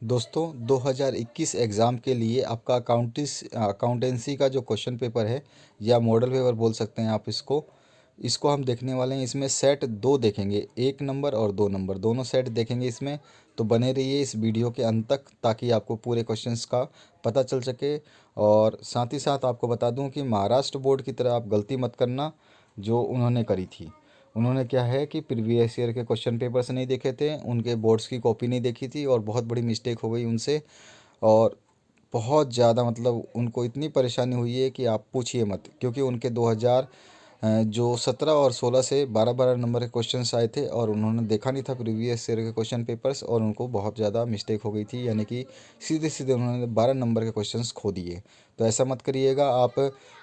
दोस्तों 2021 एग्ज़ाम के लिए आपका अकाउंटेंसी का जो क्वेश्चन पेपर है या मॉडल पेपर बोल सकते हैं आप इसको इसको हम देखने वाले हैं। इसमें सेट दो देखेंगे, 1 नंबर और 2 नंबर, दोनों सेट देखेंगे इसमें। तो बने रहिए इस वीडियो के अंत तक ताकि आपको पूरे क्वेश्चंस का पता चल सके। और साथ ही साथ आपको बता दूं कि महाराष्ट्र बोर्ड की तरह आप गलती मत करना जो उन्होंने करी थी। उन्होंने क्या है कि प्रीवियस ईयर के क्वेश्चन पेपर्स नहीं देखे थे, उनके बोर्ड्स की कॉपी नहीं देखी थी और बहुत बड़ी मिस्टेक हो गई उनसे। और बहुत ज़्यादा मतलब उनको इतनी परेशानी हुई है कि आप पूछिए मत, क्योंकि उनके 2000 जो 17 और 16 से 12 नंबर के क्वेश्चंस आए थे और उन्होंने देखा नहीं था प्रीवियस ईयर के क्वेश्चन पेपर्स और उनको बहुत ज़्यादा मिस्टेक हो गई थी, यानी कि सीधे सीधे उन्होंने 12 नंबर के क्वेश्चंस खो दिए। तो ऐसा मत करिएगा आप।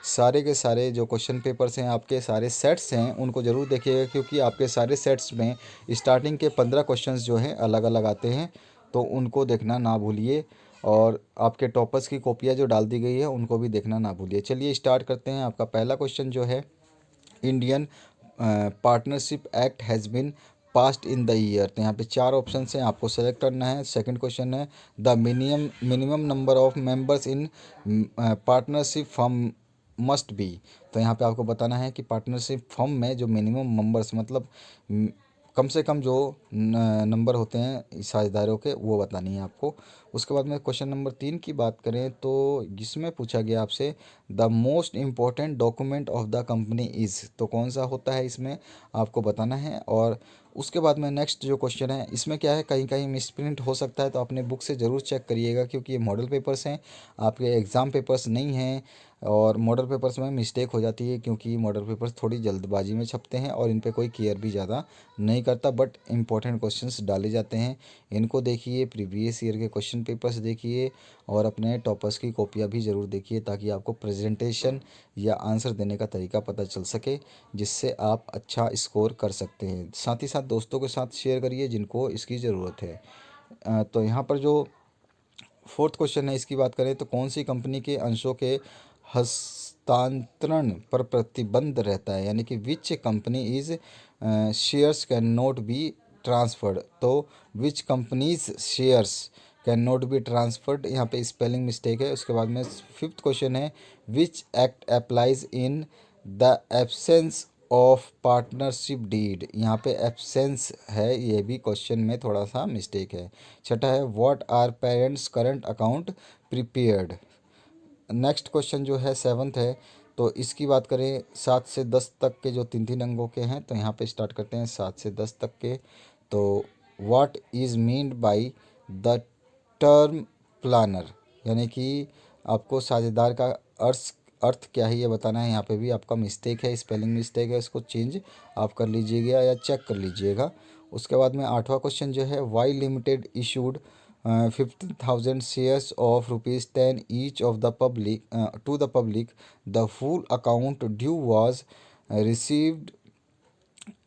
सारे के सारे जो क्वेश्चन पेपर्स हैं, आपके सारे सेट्स हैं, उनको ज़रूर देखिएगा, क्योंकि आपके सारे सेट्स में स्टार्टिंग के 15 क्वेश्चंस जो हैं अलग अलग आते हैं। तो उनको देखना ना भूलिए। और आपके टॉपर्स की कॉपियाँ जो डाल दी गई है उनको भी देखना ना भूलिए। चलिए स्टार्ट करते हैं। आपका पहला क्वेश्चन जो है, Indian partnership act has been passed in the year. तो यहाँ पे 4 ऑप्शन हैं, आपको सेलेक्ट करना है। सेकंड क्वेश्चन है, the minimum number of members in partnership firm must be. तो यहाँ पे आपको बताना है कि पार्टनरशिप फर्म में जो मिनिमम मेंबर्स मतलब कम से कम जो नंबर होते हैं साझेदारों के, वो बतानी है आपको। उसके बाद में क्वेश्चन नंबर 3 की बात करें तो जिसमें पूछा गया आपसे, the most important document of the company is. तो कौन सा होता है इसमें आपको बताना है। और उसके बाद में नेक्स्ट जो क्वेश्चन है, इसमें क्या है, कहीं कहीं मिसप्रिंट हो सकता है, तो अपने बुक से ज़रूर चेक करिएगा, क्योंकि ये मॉडल पेपर्स हैं, आपके एग्ज़ाम पेपर्स नहीं हैं। और मॉडल पेपर्स में मिस्टेक हो जाती है, क्योंकि मॉडल पेपर्स थोड़ी जल्दबाजी में छपते हैं और इन पे कोई केयर भी ज़्यादा नहीं करता, बट इंपॉर्टेंट क्वेश्चंस डाले जाते हैं। इनको देखिए, प्रीवियस ईयर के क्वेश्चन पेपर्स देखिए और अपने टॉपर्स की कॉपियाँ भी ज़रूर देखिए, ताकि आपको प्रेजेंटेशन या आंसर देने का तरीका पता चल सके, जिससे आप अच्छा स्कोर कर सकते हैं। साथ ही साथ दोस्तों के साथ शेयर करिए जिनको इसकी ज़रूरत है। तो यहाँ पर जो फोर्थ क्वेश्चन है, इसकी बात करें तो कौन सी कंपनी के अंशों के हस्तांतरण पर प्रतिबंध रहता है, यानी कि which company is shares can not be transferred. तो which companies shares can not be transferred, यहाँ पे स्पेलिंग मिस्टेक है। उसके बाद में फिफ्थ क्वेश्चन है, which act applies in the absence of partnership deed. यहाँ पे एब्सेंस है, ये भी क्वेश्चन में थोड़ा सा मिस्टेक है। छठा है, what are parents current account prepared. Next question जो है सेवन्थ है, तो इसकी बात करें 7 से 10 तक के जो तीन तीन अंकों के हैं, तो यहाँ पे स्टार्ट करते हैं 7 से 10 तक के। तो what is meant by the term planner, यानी कि आपको साझेदार का अर्थ अर्थ क्या है ये बताना है। यहाँ पे भी आपका मिस्टेक है, स्पेलिंग मिस्टेक है, इसको चेंज आप कर लीजिएगा या चेक कर लीजिएगा। उसके बाद में आठवां क्वेश्चन जो है, Y limited issued 15,000 shares of ₹10 each of the public to the public, the full account due was received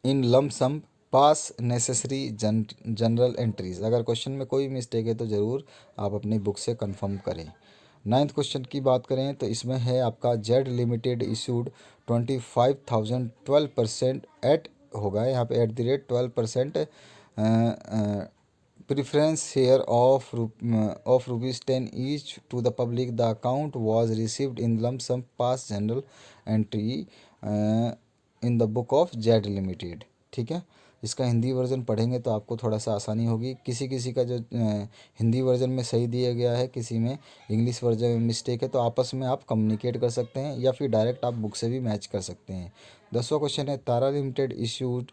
in lump sum, pass necessary general entries. अगर क्वेश्चन में कोई मिस्टेक है तो ज़रूर आप अपनी बुक से कंफर्म करें। नाइन्थ क्वेश्चन की बात करें तो इसमें है आपका, जेड लिमिटेड इशूड 25,000 12% एट होगा यहाँ पे @12% preference share of ₹10 each to the public, the account was received in lump sum, pass general entry in the book of Z limited. ठीक है, इसका हिंदी वर्जन पढ़ेंगे तो आपको थोड़ा सा आसानी होगी। किसी किसी का जो हिंदी वर्जन में सही दिया गया है, किसी में इंग्लिश वर्जन में मिस्टेक है, तो आपस में आप कम्युनिकेट कर सकते हैं या फिर डायरेक्ट आप बुक से भी मैच कर सकते हैं। 10वां क्वेश्चन है, तारा limited issued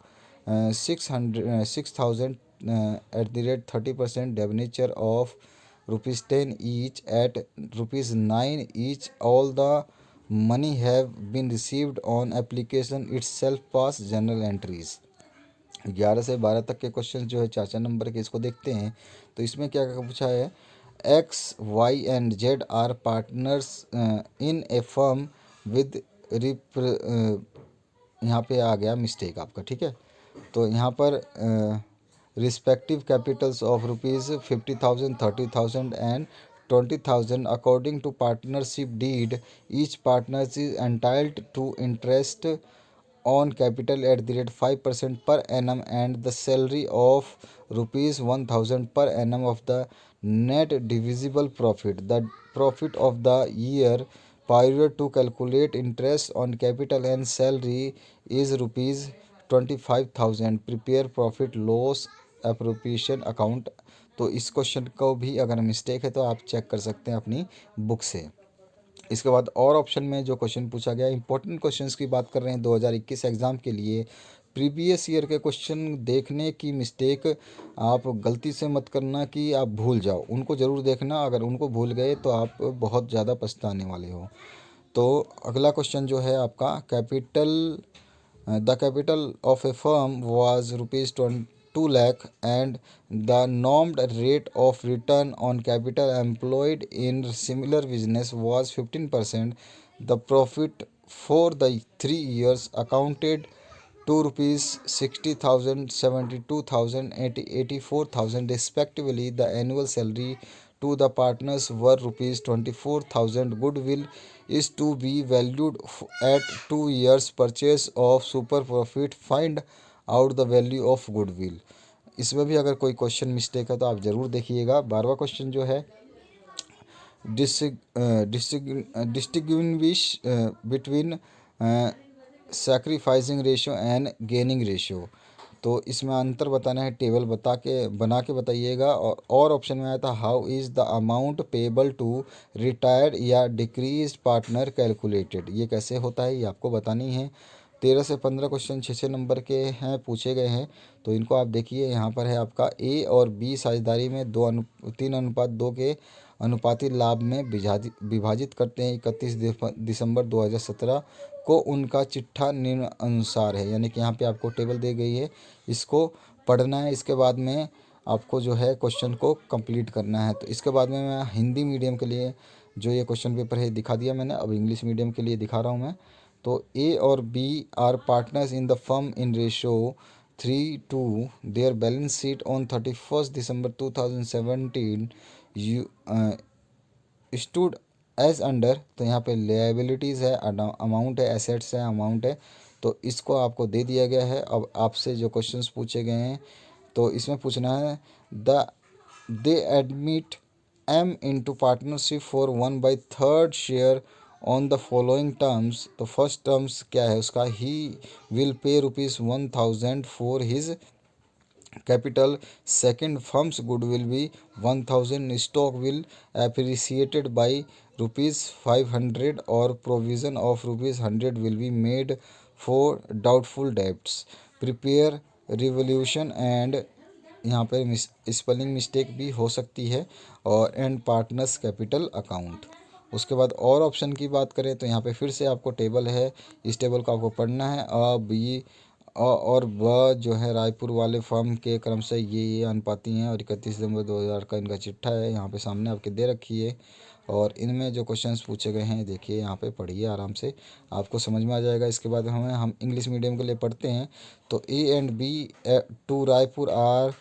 6,000 30% debenture of ₹10 each at ₹9 each, all the money have been received on application itself, pass journal entries। 11 से 12 तक के क्वेश्चन जो है 4 नंबर के, इसको देखते हैं। तो इसमें क्या क्या पूछा है, X Y and Z are partners in a firm with यहाँ पे आ गया मिस्टेक आपका। ठीक है, तो यहाँ पर respective capitals of ₹50,000 30,000 and 20,000 according to partnership deed, each partner is entitled to interest on capital at the rate 5% per annum and the salary of rupees 1000 per annum of the net divisible profit. The profit of the year period to calculate interest on capital and salary is rupees 25,000. Prepare profit loss appropriation account. तो इस question को भी अगर mistake है तो आप check कर सकते हैं अपनी बुक से। इसके बाद और ऑप्शन में जो क्वेश्चन पूछा गया, इंपॉर्टेंट क्वेश्चंस की बात कर रहे हैं 2021 एग्ज़ाम के लिए। प्रीवियस ईयर के क्वेश्चन देखने की मिस्टेक आप गलती से मत करना कि आप भूल जाओ, उनको ज़रूर देखना। अगर उनको भूल गए तो आप बहुत ज़्यादा पछताने वाले हो। तो अगला क्वेश्चन जो है आपका, capital the capital of a firm was rupees 2 lakh and the normed rate of return on capital employed in similar business was 15%. The profit for the 3 years accounted to rupees 60,000, 72,000, 84,000 respectively. The annual salary to the partners were rupees 24,000. Goodwill is to be valued at 2 years purchase of super profit. Find out the value of goodwill. इसमें भी अगर कोई question mistake है तो आप ज़रूर देखिएगा। 12वां question जो है, distinguish between sacrificing ratio and gaining ratio. तो इसमें अंतर बताना है, टेबल बना के बताइएगा। और ऑप्शन में आया था, how is the amount payable to retired या डिक्रीज पार्टनर कैलकुलेटेड। ये कैसे होता है ये आपको बतानी है। 13 से 15 क्वेश्चन 6 छः नंबर के हैं, पूछे गए हैं। तो इनको आप देखिए, यहाँ पर है आपका ए और बी साझेदारी में 3:2 के अनुपाती लाभ में विभाजित करते हैं। 31 दिसंबर 2017 को उनका चिट्ठा निम्न अनुसार है। यानी कि यहाँ पे आपको टेबल दी गई है, इसको पढ़ना है। इसके बाद में आपको जो है क्वेश्चन को कंप्लीट करना है। तो इसके बाद में मैं हिंदी मीडियम के लिए जो ये क्वेश्चन पेपर है दिखा दिया मैंने, अब इंग्लिश मीडियम के लिए दिखा रहा हूँ मैं। तो ए और B are partners in the firm in ratio 3:2। Their balance sheet on 31 December 2017 stood as under. तो यहाँ पे लायबिलिटीज़ है, अमाउंट है, एसेट्स है, अमाउंट है। तो इसको आपको दे दिया गया है। अब आपसे जो क्वेश्चंस पूछे गए हैं तो इसमें पूछना है, they admit M into partnership for 1/3 share on the following terms. तो फर्स्ट टर्म्स क्या है उसका, he will pay ₹1000 for his capital. Second, firm's good will be 1000. Stock will appreciated by ₹500 or provision of ₹100 will be made for doubtful debts. Prepare revolution and यहाँ पर spelling mistake भी हो सकती है, और एंड पार्टनर्स कैपिटल अकाउंट। उसके बाद और ऑप्शन की बात करें तो यहाँ पे फिर से आपको टेबल है, इस टेबल को आपको पढ़ना है। बी और ब जो है रायपुर वाले फर्म के क्रमशः ये अनुपाती हैं, और 31 दिसंबर 2000 का इनका चिट्ठा है, यहाँ पे सामने आपके दे रखी है। और इनमें जो क्वेश्चंस पूछे गए हैं देखिए, यहाँ पे पढ़िए आराम से, आपको समझ में आ जाएगा। इसके बाद हम इंग्लिश मीडियम के लिए पढ़ते हैं। तो A and B two Raipur are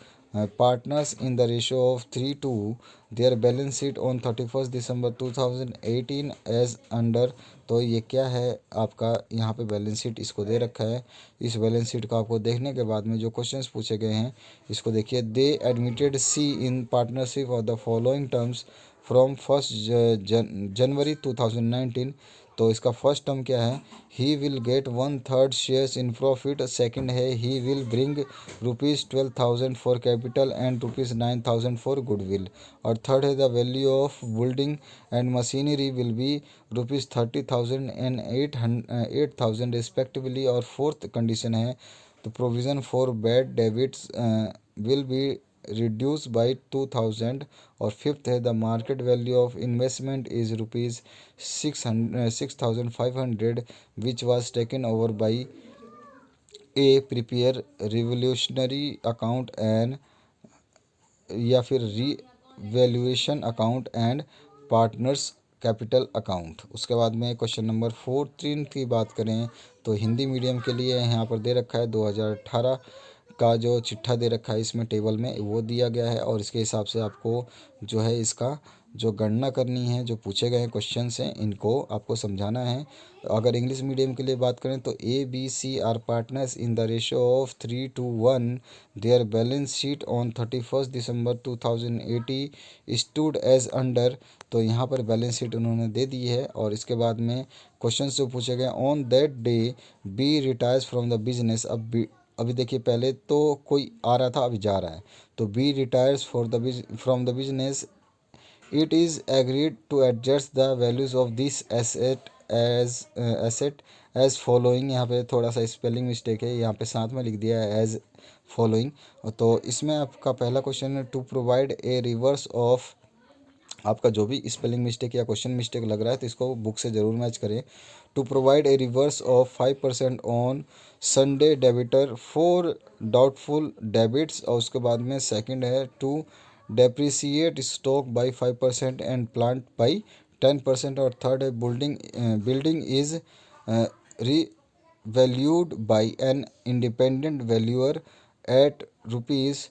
partners in the ratio of 3:2. Their balance sheet on 31 December 2018 as under। तो ये क्या है आपका, यहाँ पे बैलेंस शीट इसको दे रखा है। इस बैलेंस शीट को आपको देखने के बाद में जो क्वेश्चंस पूछे गए हैं इसको देखिए। They admitted C in partnership of the following terms from 1 January 2019। तो इसका फर्स्ट टर्म क्या है, he will get 1/3 shares in profit. Second है, he will bring ₹12,000 for capital and ₹9,000 for goodwill. और थर्ड है, the value of building and machinery will be ₹30,000 and 8,000 respectively. और fourth condition है, the provision for bad debits will be reduced by 2,000। और fifth है, the market value of investment is ₹6,500 which was taken over by A. Prepare revolutionary account and या फिर revaluation account and partners capital account. उसके बाद में question number 14 की बात करें तो हिंदी मीडियम के लिए यहाँ पर दे रखा है 2018 का जो चिट्ठा दे रखा है इसमें टेबल में वो दिया गया है और इसके हिसाब से आपको जो है इसका जो गणना करनी है, जो पूछे गए क्वेश्चंस हैं इनको आपको समझाना है। अगर इंग्लिश मीडियम के लिए बात करें तो ABC are partners in the ratio of 3:1। Their balance sheet on 31 December 2080 stood as under. तो यहाँ पर बैलेंस शीट उन्होंने दे दी है और इसके बाद में क्वेश्चन जो पूछे गए, on that day B retires from the business. अभी देखिए, पहले तो कोई आ रहा था, अभी जा रहा है, तो B retires from the business. It is agreed to adjust the values of this asset as following। यहाँ पे थोड़ा सा स्पेलिंग मिस्टेक है, यहाँ पे साथ में लिख दिया है एज फॉलोइंग। तो इसमें आपका पहला क्वेश्चन है to provide a reserve of. आपका जो भी स्पेलिंग मिस्टेक या क्वेश्चन मिस्टेक लग रहा है तो इसको बुक से ज़रूर मैच करें। To provide a reserve of 5% on sundry debtor for doubtful debits. और उसके बाद में सेकंड है to depreciate stock by 5% and plant by 10%। और थर्ड है building is revalued by an independent valuer at rupees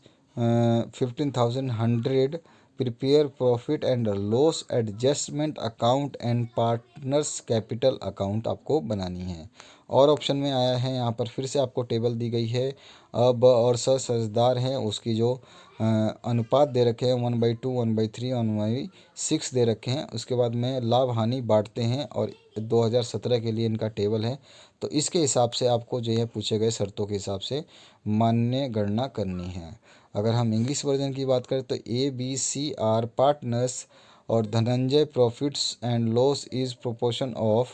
15,100। prepare profit and loss adjustment account and partners capital account आपको बनानी है। और ऑप्शन में आया है, यहाँ पर फिर से आपको टेबल दी गई है। ब और साझेदार हैं उसकी जो अनुपात दे रखे हैं 1/2, 1/3, 1/6 दे रखे हैं। उसके बाद में लाभ हानि बांटते हैं और 2017 के लिए इनका टेबल है। तो इसके हिसाब से आपको जो है पूछे गए शर्तों के हिसाब से मान्य गणना करनी है। अगर हम इंग्लिश वर्जन की बात करें तो ABC आर पार्टनर्स और धनंजय profits and loss is proportion of,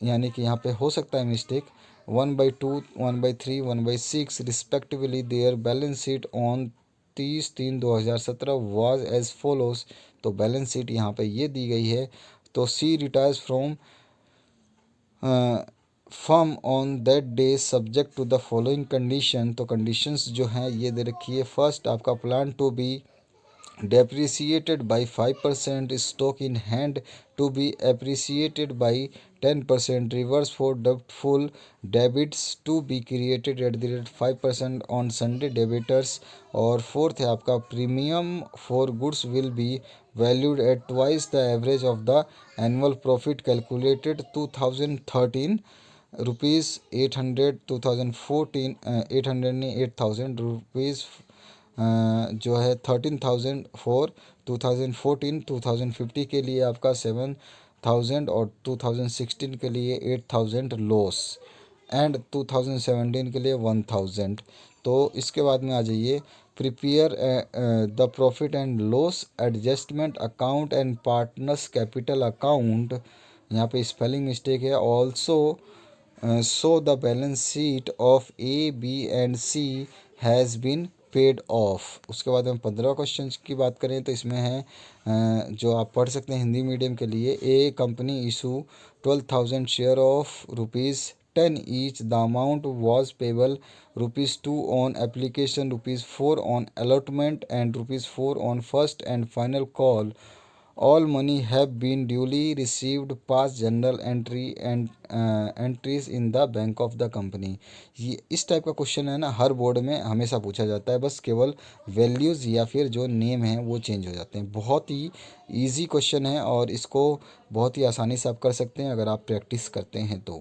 यानी कि यहाँ पे हो सकता है mistake, 1/2, 1/3, 1/6 respectively. Their balance sheet on 30/3/2017 was as follows. तो बैलेंस शीट यहाँ पे ये दी गई है। तो C retires from firm on that day subject to the following condition. तो कंडीशंस जो हैं ये दे रखी है। फर्स्ट, आपका plan to be depreciated by 5%, stock in hand to be appreciated by 10%, reverse for doubtful debits to be created at the rate 5% on Sunday debitors। और fourth है आपका premium for goods will be valued at twice the average of the annual profit calculated 2013 rupees 800, 2014 800 नहीं 8000 rupees जो है 13,000 for 2014, 2015 के लिए आपका 7,000 और 2016 के लिए 8,000 लॉस एंड 2017 के लिए 1,000। तो इसके बाद में आ जाइए, prepare the profit and loss adjustment account and partners capital account. यहाँ पे स्पेलिंग मिस्टेक है। Also so the balance sheet of A, B and C has been paid off. उसके बाद हम 15 क्वेश्चन की बात करें तो इसमें है जो आप पढ़ सकते हैं हिंदी मीडियम के लिए। A company issue 12,000 share of ₹10 each. The amount was payable ₹2 on application, ₹4 on allotment and ₹4 on first and final call. All money have been duly received pass general entry and entries in the bank of the company. ये इस type का question है ना, हर board में हमेशा पूछा जाता है। बस केवल वैल्यूज़ या फिर जो नेम है वो चेंज हो जाते हैं। बहुत ही इजी क्वेश्चन है और इसको बहुत ही आसानी से आप कर सकते हैं अगर आप प्रैक्टिस करते हैं तो।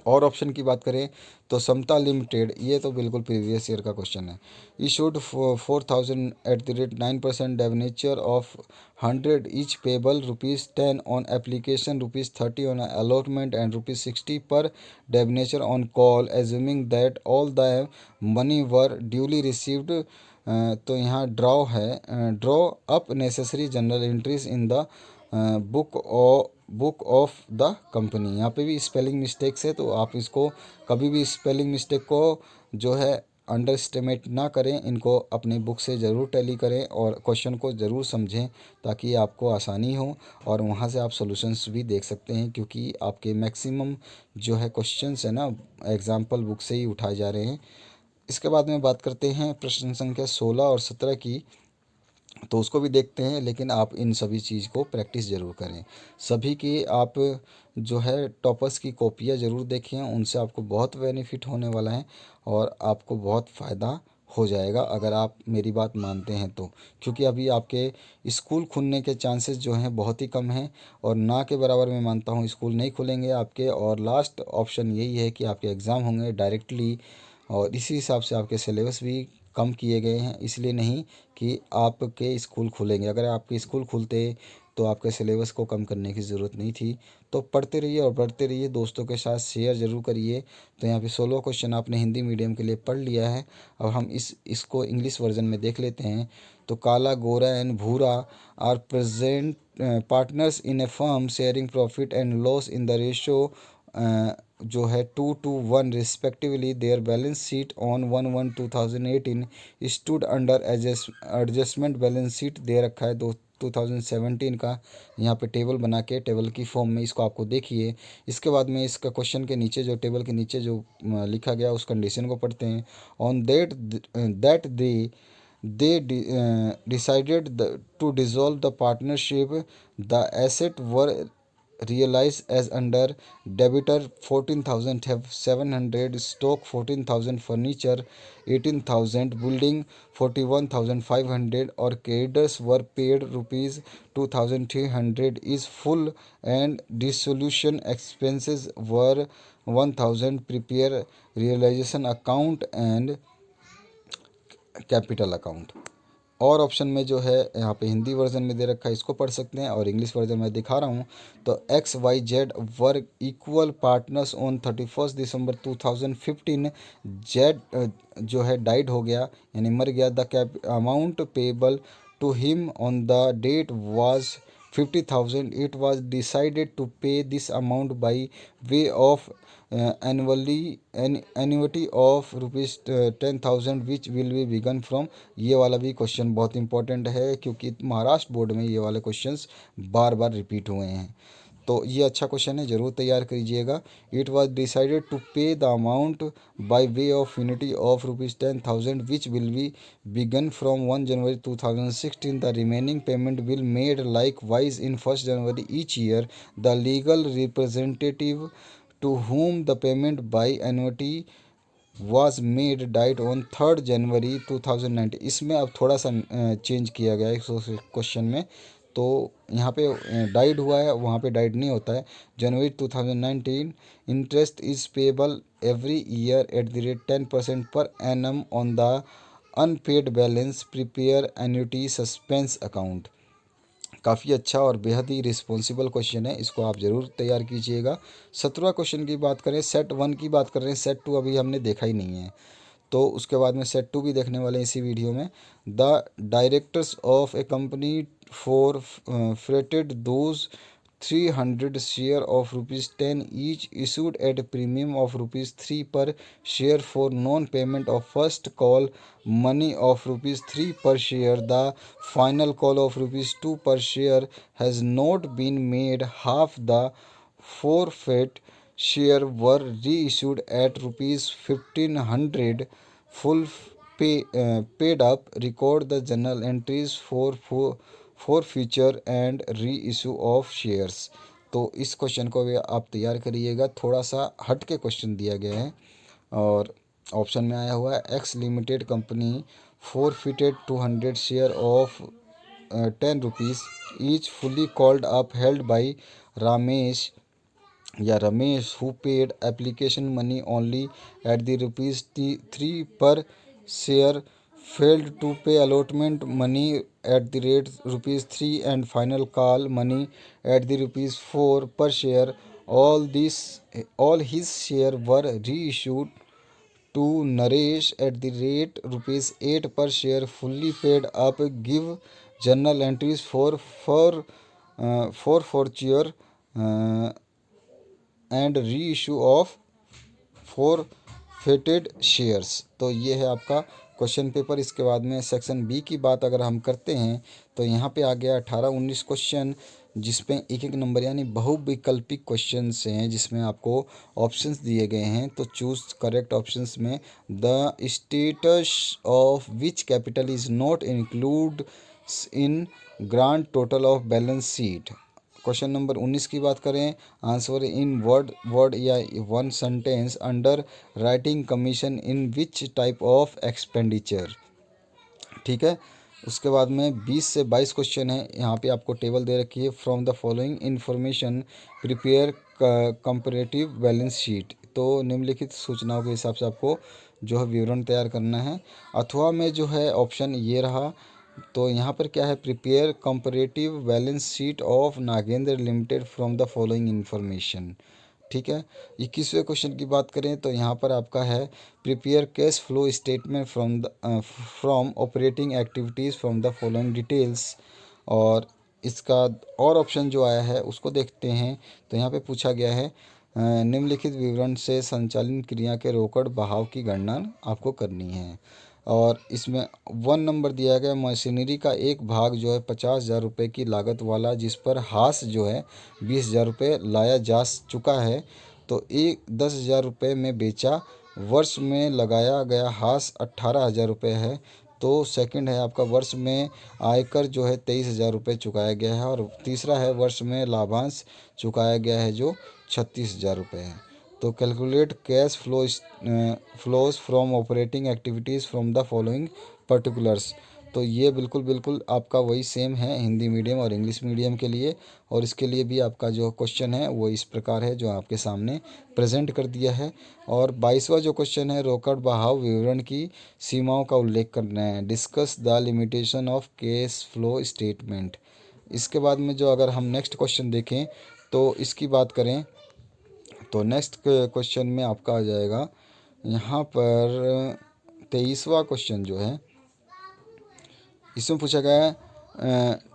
और ऑप्शन की बात करें तो समता लिमिटेड, ये तो बिल्कुल प्रीवियस ईयर का क्वेश्चन है। Issued 4,000 at the rate 9% debenture of 100 each payable ₹10 on application, ₹30 on allotment and ₹60 per debenture on call, assuming that all the money were duly received. तो यहाँ ड्रॉ है, draw up necessary general entries in the book of the company. यहाँ पे भी spelling mistakes है तो आप इसको कभी भी स्पेलिंग मिस्टेक को जो है अंडर एस्टिमेट ना करें, इनको अपनी बुक से ज़रूर टैली करें और क्वेश्चन को ज़रूर समझें ताकि आपको आसानी हो और वहाँ से आप सॉल्यूशंस भी देख सकते हैं, क्योंकि आपके मैक्सिमम जो है क्वेश्चंस है ना एग्जाम्पल बुक से ही उठाए जा रहे हैं। इसके बाद में बात करते हैं प्रश्न संख्या 16 और 17 की। तो उसको भी देखते हैं, लेकिन आप इन सभी चीज़ को प्रैक्टिस ज़रूर करें। सभी की आप जो है टॉपर्स की कॉपियाँ ज़रूर देखें, उनसे आपको बहुत बेनिफिट होने वाला है और आपको बहुत फ़ायदा हो जाएगा अगर आप मेरी बात मानते हैं तो। क्योंकि अभी आपके स्कूल खुलने के चांसेस जो हैं बहुत ही कम हैं, और ना के बराबर मैं मानता हूँ स्कूल नहीं खुलेंगे आपके, और लास्ट ऑप्शन यही है कि आपके एग्ज़ाम होंगे डायरेक्टली, और इसी हिसाब से आपके सिलेबस भी कम किए गए हैं। इसलिए नहीं कि आपके स्कूल खुलेंगे, अगर आपके स्कूल खुलते तो आपके सिलेबस को कम करने की ज़रूरत नहीं थी। तो पढ़ते रहिए और पढ़ते रहिए, दोस्तों के साथ शेयर ज़रूर करिए। तो यहाँ पे 16 क्वेश्चन आपने हिंदी मीडियम के लिए पढ़ लिया है। अब हम इसको इंग्लिश वर्जन में देख लेते हैं। तो काला, Gora and Bhura are present partners in a firm sharing profit and loss in the ratio जो है 2:1 respectively. Their balance sheet on 1/1/2018 stood under adjustment balance sheet दे रखा है 2017 का। यहाँ पे टेबल बना के टेबल की फॉर्म में इसको आपको देखिए। इसके बाद में इसका क्वेश्चन के नीचे जो टेबल के नीचे जो लिखा गया उस कंडीशन को पढ़ते हैं। On that they decided to dissolve the partnership. The asset were realized as under debitor 14,700, stock 14,000, furniture 18,000, building 41,500, or creditors were paid rupees 2,300 is full, and dissolution expenses were 1,000. Prepare realization account and capital account. और option में जो है यहाँ पे Hindi version में दे रखा है, इसको पढ़ सकते हैं, और इंग्लिश वर्जन में दिखा रहा हूँ। तो XYZ were equal partners on 31 December 2015। Z जो है डाइड हो गया यानी मर गया। The cap amount payable to him on the date was 50,000. It was decided to pay this amount by way of annuity of rupees 10,000 which will be begun from। ये वाला भी क्वेश्चन बहुत इंपॉर्टेंट है क्योंकि महाराष्ट्र बोर्ड में ये वाले questions बार बार repeat हुए हैं। तो ये अच्छा क्वेश्चन है, ज़रूर तैयार कीजिएगा। It was decided to pay the amount by way of unity of rupees 10,000 which will be begun from 1 January 2016। The remaining payment will made likewise in 1 January each year. The legal representative to whom the payment by annuity was made died on 3rd जनवरी 2019। इसमें अब थोड़ा सा change किया गया है question में। तो यहाँ पे डाइड हुआ है, वहाँ पे डाइड नहीं होता है। January 2019 interest is payable every year at the rate 10% per annum on the unpaid balance. Prepare annuity suspense account. काफ़ी अच्छा और बेहद ही रिस्पॉन्सिबल क्वेश्चन है, इसको आप ज़रूर तैयार कीजिएगा। 17 क्वेश्चन की बात करें, सेट 1 की बात कर रहे हैं, सेट 2 अभी हमने देखा ही नहीं है, तो उसके बाद में सेट 2 भी देखने वाले हैं इसी वीडियो में। The directors of A company for fretted those 300 share of ₹10 each issued at a premium of ₹3 per share for non-payment of first call money of ₹3 per share. The final call of ₹2 per share has not been made. Half the forfeit share were reissued at ₹1,500. Full paid up. Record the journal entries for future and reissue of shares. तो इस question को भी आप तैयार करिएगा, थोड़ा सा हट के क्वेश्चन दिया गया है। और ऑप्शन में आया हुआ है X limited company forfeited 200 share of 10 rupees each fully called up held by Ramesh या Ramesh who paid application money only at the ₹3 per share, failed to pay allotment money at the rate ₹3 and final call money at the ₹4 per share. All his share were reissued to Naresh at the rate ₹8 per share. Fully paid up. Give journal entries for forfeiture and reissue of forfeited shares. तो ये है आपका question paper. इसके बाद में section B की बात अगर हम करते हैं तो यहाँ पे आ गया 18-19 क्वेश्चन, जिसमें एक एक नंबर यानी बहुविकल्पिक क्वेश्चन हैं, जिसमें आपको ऑप्शंस दिए गए हैं। तो चूज़ करेक्ट ऑप्शंस में the status of which capital is not include in grand total of balance sheet. Question number 19 की बात करें, आंसर इन वर्ड या one sentence under writing commission in which type of expenditure. ठीक है। उसके बाद में 20 से 22 क्वेश्चन है। यहाँ पे आपको टेबल दे रखी है, from the following information prepare comparative balance sheet. तो निम्नलिखित सूचनाओं के हिसाब से आपको जो है विवरण तैयार करना है। अथवा में जो है ऑप्शन ये रहा। तो यहाँ पर क्या है, prepare comparative balance sheet of Nagendra limited from the following information. ठीक है। 21वें क्वेश्चन की बात करें तो यहाँ पर आपका है, prepare cash flow statement from operating activities from the following details. और इसका और ऑप्शन जो आया है उसको देखते हैं। तो यहाँ पे पूछा गया है, निम्नलिखित विवरण से संचालन क्रिया के रोकड़ बहाव की गणना आपको करनी है। और इसमें 1 नंबर दिया गया, मशीनरी का एक भाग जो है 50,000 रुपये की लागत वाला, जिस पर हास जो है 20,000 रुपये लाया जा चुका है, तो एक 10,000 रुपये में बेचा। वर्ष में लगाया गया हास 18,000 रुपये है। तो सेकंड है आपका, वर्ष में आयकर जो है 23,000 रुपये चुकाया गया है। और तीसरा है, वर्ष में लाभांश चुकाया गया है जो 36,000 रुपये है। तो calculate cash flows from operating activities from the following particulars. तो ये बिल्कुल आपका वही सेम है हिंदी मीडियम और इंग्लिश मीडियम के लिए। और इसके लिए भी आपका जो क्वेश्चन है वो इस प्रकार है, जो आपके सामने प्रेजेंट कर दिया है। और 22वां जो क्वेश्चन है, रोकड़ बहाव विवरण की सीमाओं का उल्लेख करना है। Discuss the limitation of cash flow statement. इसके बाद में जो अगर हम नेक्स्ट क्वेश्चन देखें तो इसकी बात करें तो नेक्स्ट क्वेश्चन में आपका आ जाएगा यहाँ पर 23वां क्वेश्चन जो है, इसमें पूछा गया है,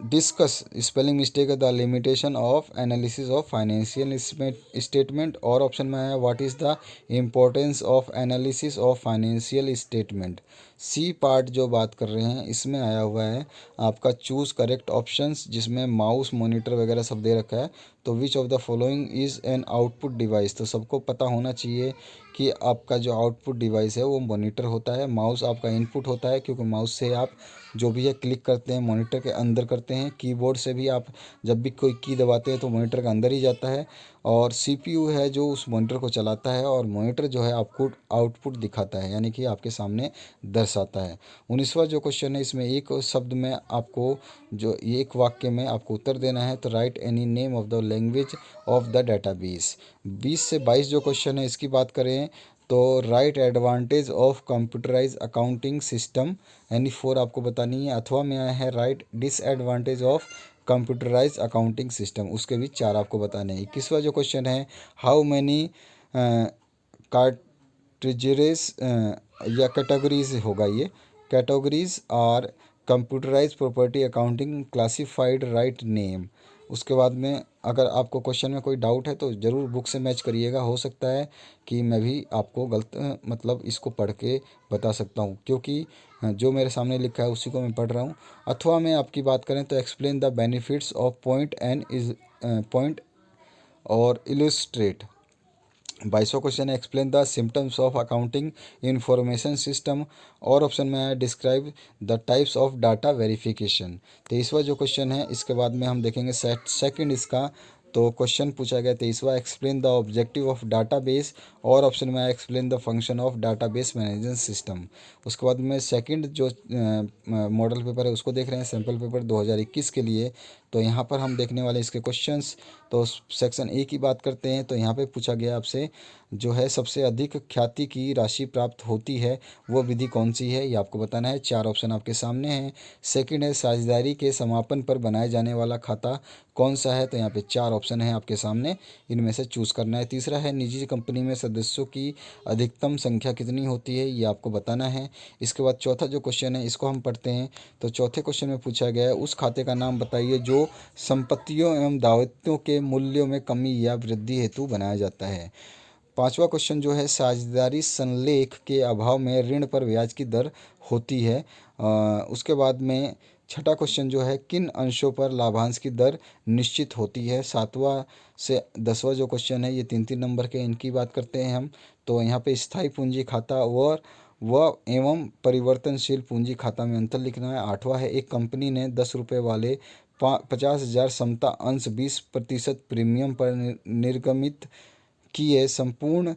डिस्कस स्पेलिंग मिस्टेक है the limitation of analysis of financial statement. और ऑप्शन में है, what is the importance of analysis of financial statement. C part जो बात कर रहे हैं इसमें आया हुआ है आपका चूज़ करेक्ट ऑप्शंस, जिसमें माउस मॉनिटर वगैरह सब दे रखा है। तो which of the following is an output device. तो सबको पता होना चाहिए कि आपका जो आउटपुट डिवाइस है वो मॉनिटर होता है, माउस आपका इनपुट होता है, क्योंकि माउस से आप जो भी है क्लिक करते हैं मॉनिटर के अंदर करते हैं। कीबोर्ड से भी आप जब भी कोई की दबाते हैं तो मॉनिटर के अंदर ही जाता है। और सीपीयू है जो उस मॉनिटर को चलाता है, और मॉनिटर जो है आपको आउटपुट दिखाता है, यानी कि आपके सामने दर्शाता है। 19वां जो क्वेश्चन है, इसमें एक शब्द में आपको जो एक वाक्य में आपको उत्तर देना है। तो right any name of the language of the database. 20 से 22 जो क्वेश्चन है इसकी बात करें तो write advantage of computerise accounting system, यानी 4 आपको बतानी है। अथवा में आया है, write disadvantage of computerise accounting system. उसके भी 4 आपको बताने हैं। 21वां जो क्वेश्चन है, हाउ मैनी कार्ट्रिजेस या कैटेगरीज होगा ये, categories are computerise property accounting classified, right name. उसके बाद में अगर आपको क्वेश्चन में कोई डाउट है तो ज़रूर बुक से मैच करिएगा। हो सकता है कि मैं भी आपको गलत मतलब इसको पढ़ के बता सकता हूँ, क्योंकि जो मेरे सामने लिखा है उसी को मैं पढ़ रहा हूँ। अथवा में आपकी बात करें तो explain the benefits of point और इलस्ट्रेट। 22वां क्वेश्चन है, explain the symptoms of accounting information system. और ऑप्शन में है, describe the types of data verification. 23वां जो क्वेश्चन है इसके बाद में हम देखेंगे सेकंड इसका। तो क्वेश्चन पूछा गया 23वां, explain the objective of database. और ऑप्शन में है, explain the function of database management system. उसके बाद में सेकंड जो मॉडल पेपर है उसको देख रहे हैं, सैम्पल पेपर 2021 के लिए। तो यहाँ पर हम देखने वाले इसके क्वेश्चंस। तो सेक्शन ए की बात करते हैं। तो यहाँ पे पूछा गया आपसे, जो है सबसे अधिक ख्याति की राशि प्राप्त होती है वो विधि कौन सी है, ये आपको बताना है। 4 ऑप्शन आपके सामने हैं। सेकंड है, साझेदारी के समापन पर बनाया जाने वाला खाता कौन सा है। तो यहाँ पे 4 ऑप्शन है आपके सामने, इनमें से चूज़ करना है। तीसरा है, निजी कंपनी में सदस्यों की अधिकतम संख्या कितनी होती है, ये आपको बताना है। इसके बाद चौथा जो क्वेश्चन है इसको हम पढ़ते हैं। तो चौथे क्वेश्चन में पूछा गया है, उस खाते का नाम बताइए जो संपत्तियों एवं दायित्वों के मूल्यों में कमी या वृद्धि हेतु बनाया जाता है। पांचवा क्वेश्चन जो है, साझेदारी संलेख के अभाव में ऋण पर ब्याज की दर होती है। उसके बाद में छठा क्वेश्चन जो है, किन अंशों पर लाभांश की दर निश्चित होती है। 7वां से 10वां जो क्वेश्चन है ये 3-3 नंबर के, इनकी बात करते हैं हम। तो यहाँ पे स्थायी पूंजी खाता और वह एवं परिवर्तनशील पूंजी खाता में अंतर लिखना है। 8वां है, एक कंपनी ने 10 रुपये वाले 50,000 समता अंश 20% प्रीमियम पर निर्गमित किए। संपूर्ण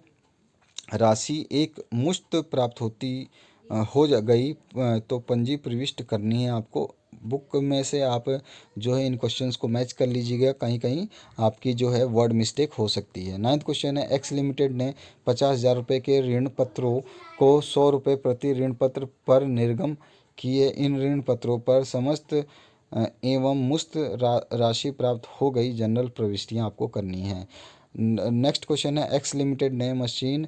राशि एक मुश्त प्राप्त हो गई तो पंजी प्रविष्ट करनी है आपको। बुक में से आप जो है इन क्वेश्चंस को मैच कर लीजिएगा, कहीं कहीं आपकी जो है वर्ड मिस्टेक हो सकती है। 9वां क्वेश्चन है, एक्स लिमिटेड ने 50,000 रुपये के ऋण पत्रों को 100 रुपये प्रति ऋण पत्र पर निर्गम किए। इन ऋण पत्रों पर समस्त एवं मुश्त राशि प्राप्त हो गई। जनरल प्रविष्टियां आपको करनी है। नेक्स्ट क्वेश्चन है, एक्स लिमिटेड ने मशीन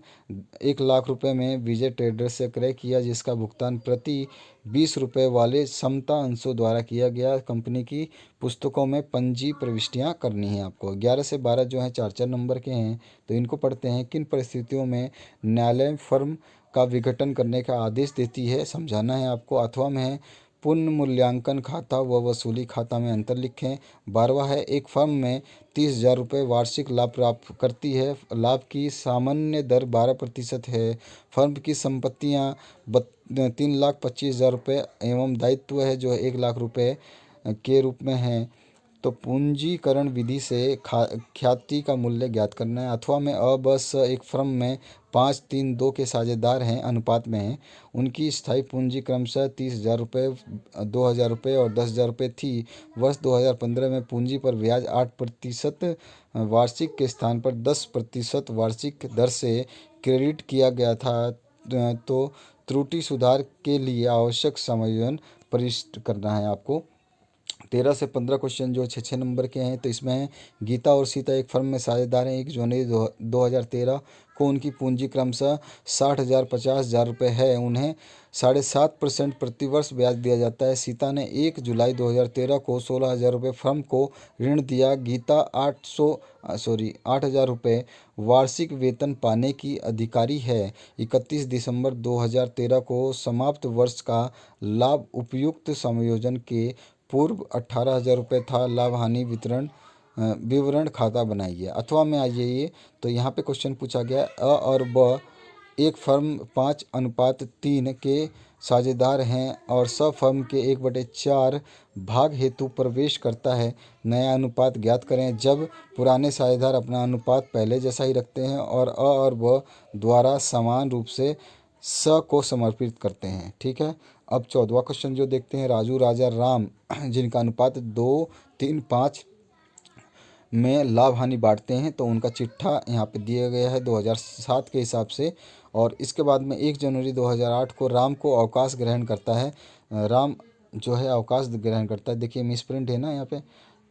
1,00,000 रुपये में विजय ट्रेडर्स से क्रय किया, जिसका भुगतान प्रति 20 रुपये वाले समता अंशों द्वारा किया गया। कंपनी की पुस्तकों में पंजी प्रविष्टियां करनी है आपको। 11 से 12 जो हैं 4-4 नंबर के हैं, तो इनको पढ़ते हैं। किन परिस्थितियों में न्यायालय फर्म का विघटन करने का आदेश देती है, समझाना है आपको। अथवा में है, पुनर्मूल्यांकन खाता व वसूली खाता में अंतर लिखें। 12वां है, एक फर्म में 30,000 रुपये वार्षिक लाभ प्राप्त करती है। लाभ की सामान्य दर 12% है। फर्म की संपत्तियां 3,25,000 रुपये एवं दायित्व है जो 1,00,000 रुपये के रूप में है। तो पूंजीकरण विधि से ख्याति का मूल्य ज्ञात करना है। अथवा में बस एक फर्म में 5-3-2 के साझेदार हैं, अनुपात में हैं। उनकी स्थायी पूंजी क्रमशः 30,000 रुपये, 2,000 रुपये और 10,000 रुपये थी। वर्ष 2015 में पूंजी पर ब्याज 8% वार्षिक के स्थान पर 10% वार्षिक दर से क्रेडिट किया गया था। तो त्रुटि सुधार के लिए आवश्यक समायोजन प्रविष्ट करना है आपको। 13 से 15 क्वेश्चन जो 6-6 नंबर के हैं, तो इसमें है, गीता और सीता एक फर्म में साझेदार हैं। 1 जनवरी 2013 को उनकी पूंजी क्रमशः 60,000 50,000 रुपये है। उन्हें 7.5% प्रतिवर्ष ब्याज दिया जाता है। सीता ने 1 जुलाई 2013 को 16,000 रुपये फर्म को ऋण दिया। गीता 8,000 रुपये वार्षिक वेतन पाने की अधिकारी है। 31 दिसंबर 2013 को समाप्त वर्ष का लाभ उपयुक्त समायोजन के पूर्व 18,000 रुपये था। लाभ हानि विवरण खाता बनाइए। अथवा में आ जाइए, तो यहाँ पे क्वेश्चन पूछा गया, अ और ब एक फर्म 5:3 के साझेदार हैं और स फर्म के 1/4 भाग हेतु प्रवेश करता है। नया अनुपात ज्ञात करें। जब पुराने साझेदार अपना अनुपात पहले जैसा ही रखते हैं और अ और ब द्वारा समान रूप से स को समर्पित करते हैं। ठीक है। अब 14वां क्वेश्चन जो देखते हैं, राजू राजा राम जिनका अनुपात 2-3-5 में लाभ हानि बांटते हैं, तो उनका चिट्ठा यहाँ पे दिया गया है 2007 के हिसाब से। और इसके बाद में 1 जनवरी 2008 को राम को अवकाश ग्रहण करता है। राम जो है अवकाश ग्रहण करता है। देखिए मिसप्रिंट है ना यहाँ पे।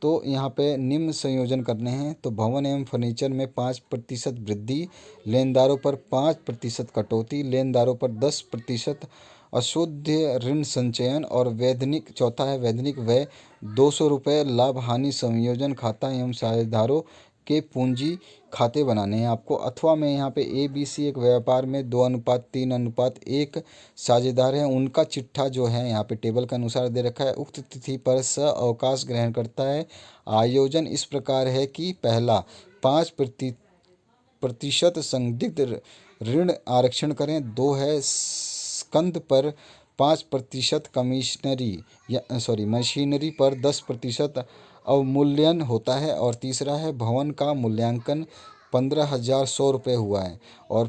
तो यहाँ पे निम्न संयोजन करने हैं। तो भवन एवं फर्नीचर में 5% वृद्धि, लेनदारों पर 5% कटौती, लेनदारों पर 10% अशुद्ध ऋण संचयन और वैधानिक, चौथा है वैधानिक व्यय 200 रुपये। लाभ हानि संयोजन खाता एवं साझेदारों के पूंजी खाते बनाने हैं आपको। अथवा में यहाँ पे ABC एक व्यापार में 2:3:1 साझेदार हैं। उनका चिट्ठा जो है यहाँ पे टेबल के अनुसार दे रखा है। उक्त तिथि पर स अवकाश ग्रहण करता है। आयोजन इस प्रकार है कि पहला 5% संदिग्ध ऋण आरक्षण करें। 2 है, स्कंद पर 5% कमिश्नरी मशीनरी पर 10% अवमूल्यन होता है। और तीसरा है, भवन का मूल्यांकन 15,100 रुपये हुआ है। और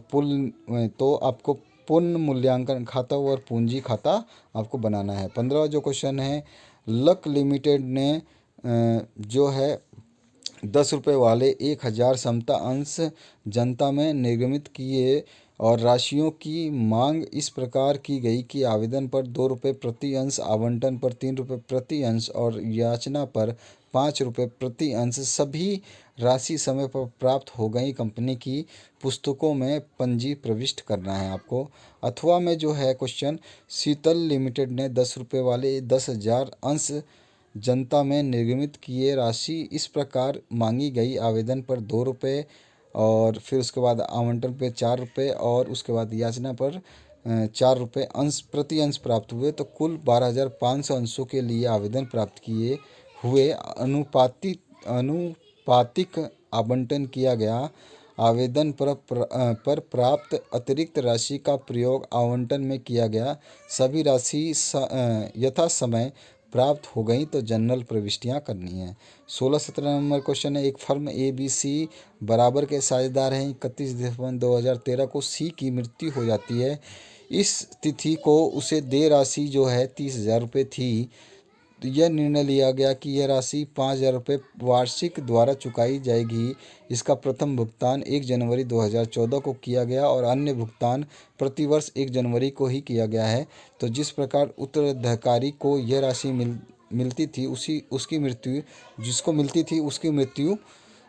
तो आपको पुनः मूल्यांकन खाता और पूंजी खाता आपको बनाना है। 15वां जो क्वेश्चन है, लक लिमिटेड ने जो है 10 रुपये वाले 1,000 समता अंश जनता में निर्गमित किए और राशियों की मांग इस प्रकार की गई कि आवेदन पर 2 रुपये प्रति अंश, आवंटन पर 3 रुपये प्रति अंश और याचना पर 5 रुपये प्रति अंश सभी राशि समय पर प्राप्त हो गई। कंपनी की पुस्तकों में पंजी प्रविष्ट करना है आपको। अथवा में जो है क्वेश्चन, शीतल लिमिटेड ने 10 रुपये वाले 10,000 अंश जनता में निर्गमित किए। राशि इस प्रकार मांगी गई, आवेदन पर 2 रुपये और फिर उसके बाद आवंटन पे 4 रुपये और उसके बाद याचना पर 4 रुपये अंश प्रति अंश प्राप्त हुए। तो कुल 12,500 अंशों के लिए आवेदन प्राप्त किए हुए। अनुपातिक आवंटन किया गया। आवेदन पर प्राप्त अतिरिक्त राशि का प्रयोग आवंटन में किया गया, सभी राशि यथा समय प्राप्त हो गई तो जनरल प्रविष्टियां करनी है। 16-17 नंबर क्वेश्चन है, एक फर्म ए बी सी बराबर के साझेदार हैं। 31 दिसंबर 2013 को सी की मृत्यु हो जाती है। इस तिथि को उसे देय राशि जो है 30,000 रुपये थी। तो यह निर्णय लिया गया कि यह राशि 5,000 रुपये वार्षिक द्वारा चुकाई जाएगी। इसका प्रथम भुगतान 1 जनवरी 2014 को किया गया और अन्य भुगतान प्रतिवर्ष 1 जनवरी को ही किया गया है। तो जिस प्रकार उत्तराधिकारी को यह राशि मिलती थी उसकी मृत्यु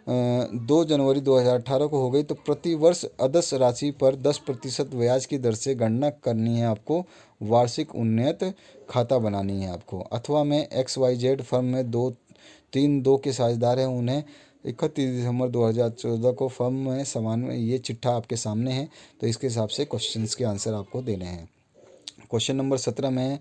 2 जनवरी 2018 को हो गई, तो प्रति वर्ष अदस राशि पर 10% ब्याज की दर से गणना करनी है आपको। वार्षिक उन्नयत खाता बनानी है आपको। अथवा में XYZ फर्म में 2 के साझेदार हैं, उन्हें 31 दिसंबर 2014 को फर्म में समान में ये चिट्ठा आपके सामने है। तो इसके हिसाब से क्वेश्चंस के आंसर आपको देने हैं। क्वेश्चन नंबर 17 में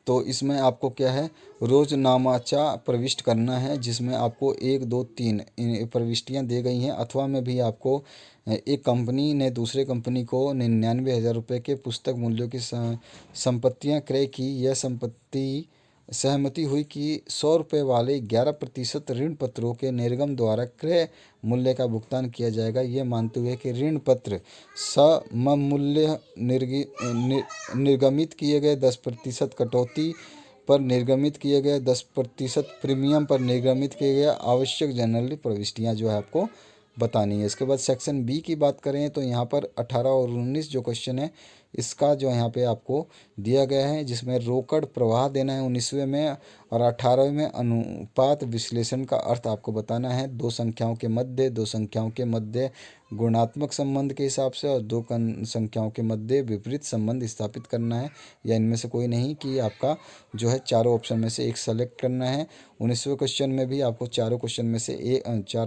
तो इसमें आपको क्या है, रोजनामाचा प्रविष्ट करना है, जिसमें आपको 1, 2, 3 प्रविष्टियाँ दी गई हैं। अथवा में भी आपको एक कंपनी ने दूसरे कंपनी को 99,000 रुपये के पुस्तक मूल्यों की संपत्तियाँ क्रय की। यह संपत्ति सहमति हुई कि 100 रुपये वाले 11% ऋण पत्रों के निर्गम द्वारा क्रय मूल्य का भुगतान किया जाएगा, ये मानते हुए कि ऋण पत्र सममूल्य निर्गमित किए गए 10% कटौती पर निर्गमित किए गए 10% प्रीमियम पर निर्गमित किए गए आवश्यक जनरल प्रविष्टियाँ जो है आपको बतानी है। इसके बाद सेक्शन बी की बात करें तो यहाँ पर 18 और 19 जो क्वेश्चन है इसका जो यहाँ पे आपको दिया गया है, जिसमें रोकड़ प्रवाह देना है 19वें में और 18वें में अनुपात विश्लेषण का अर्थ आपको बताना है। दो संख्याओं के मध्य गुणात्मक संबंध के हिसाब से और दो संख्याओं के मध्य विपरीत संबंध स्थापित करना है, या इनमें से कोई नहीं कि आपका जो है चारों ऑप्शन में से एक सेलेक्ट करना है। 19वें क्वेश्चन में भी आपको चारों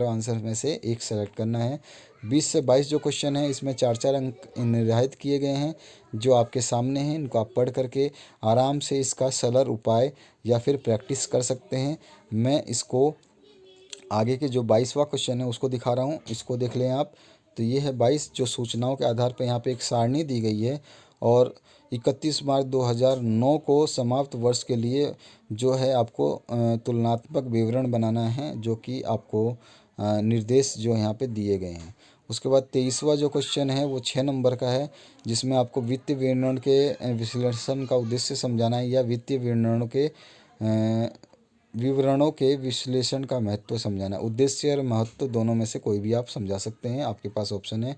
आंसर में से एक सेलेक्ट करना है। 20 से 22 जो क्वेश्चन है इसमें 4 अंक निर्धारित किए गए हैं जो आपके सामने हैं। इनको आप पढ़ करके आराम से इसका सरल उपाय या फिर प्रैक्टिस कर सकते हैं। मैं इसको आगे के जो 22वां क्वेश्चन है उसको दिखा रहा हूँ, इसको देख लें आप। तो ये है 22 जो सूचनाओं के आधार पर यहाँ पे एक सारणी दी गई है और 31 मार्च 2009 को समाप्त वर्ष के लिए जो है आपको तुलनात्मक विवरण बनाना है, जो कि आपको निर्देश जो यहाँ पे दिए गए हैं। उसके बाद 23वां जो क्वेश्चन है वो 6 नंबर का है, जिसमें आपको वित्तीय विवरण के विश्लेषण का उद्देश्य समझाना है या वित्तीय विवरणों के विश्लेषण का महत्व समझाना। उद्देश्य और महत्व दोनों में से कोई भी आप समझा सकते हैं, आपके पास ऑप्शन है।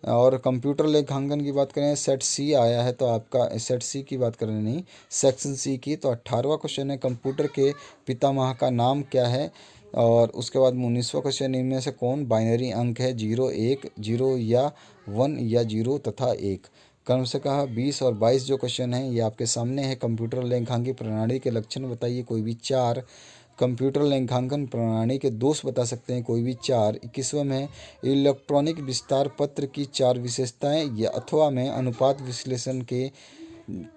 और कंप्यूटर लेखांकन की बात करें, सेट सी आया है तो आपका सेट सी की बात करें नहीं, सेक्शन सी की। तो 18वां क्वेश्चन है कंप्यूटर के पितामह का नाम क्या है। और उसके बाद 19वां क्वेश्चन, इनमें से कौन बाइनरी अंक है 0, 1, 0 या 1 या 0 तथा 1। क्रम से कहा 20 और 22 जो क्वेश्चन है ये आपके सामने है। कंप्यूटर लेखांकन प्रणाली के लक्षण बताइए, कोई भी 4। कंप्यूटर लेखांकन प्रणाली के दोष बता सकते हैं, कोई भी 4। 21वें में इलेक्ट्रॉनिक विस्तार पत्र की 4 विशेषताएं या अथवा में अनुपात विश्लेषण के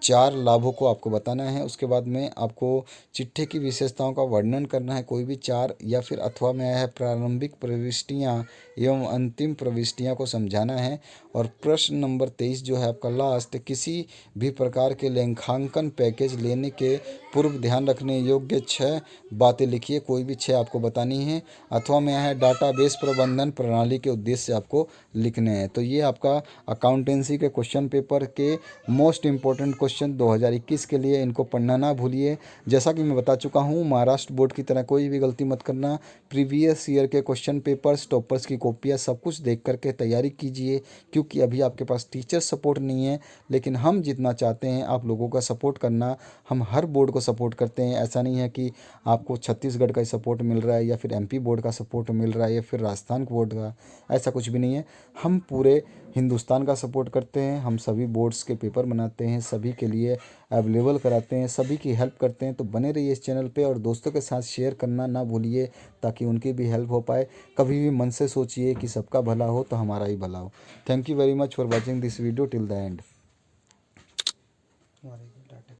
4 लाभों को आपको बताना है। उसके बाद में आपको चिट्ठे की विशेषताओं का वर्णन करना है, कोई भी 4। या फिर अथवा में आया है प्रारंभिक प्रविष्टियां एवं अंतिम प्रविष्टियां को समझाना है। और प्रश्न नंबर 23 जो है आपका लास्ट, किसी भी प्रकार के लेखांकन पैकेज लेने के पूर्व ध्यान रखने योग्य 6 बातें लिखिए, कोई भी 6 आपको बतानी है। अथवा में आया है डाटाबेस प्रबंधन प्रणाली के उद्देश्य आपको लिखने हैं। तो ये आपका अकाउंटेंसी के क्वेश्चन पेपर के मोस्ट इंपॉर्टेंट क्वेश्चन 2021 के लिए, इनको पढ़ना ना भूलिए। जैसा कि मैं बता चुका हूँ, महाराष्ट्र बोर्ड की तरह कोई भी गलती मत करना। प्रीवियस ईयर के क्वेश्चन पेपर्स, टॉपर्स की कॉपियाँ सब कुछ देख करके तैयारी कीजिए, क्योंकि अभी आपके पास टीचर सपोर्ट नहीं है। लेकिन हम जितना चाहते हैं आप लोगों का सपोर्ट करना, हम हर बोर्ड को सपोर्ट करते हैं। ऐसा नहीं है कि आपको छत्तीसगढ़ का सपोर्ट मिल रहा है या फिर MP बोर्ड का सपोर्ट मिल रहा है या फिर राजस्थान बोर्ड का, ऐसा कुछ भी नहीं है। हम पूरे हिंदुस्तान का सपोर्ट करते हैं। हम सभी बोर्ड्स के पेपर बनाते हैं, सभी के लिए अवेलेबल कराते हैं, सभी की हेल्प करते हैं। तो बने रहिए इस चैनल पे और दोस्तों के साथ शेयर करना ना भूलिए, ताकि उनकी भी हेल्प हो पाए। कभी भी मन से सोचिए कि सबका भला हो तो हमारा ही भला हो। Thank you very much for watching this video till the end.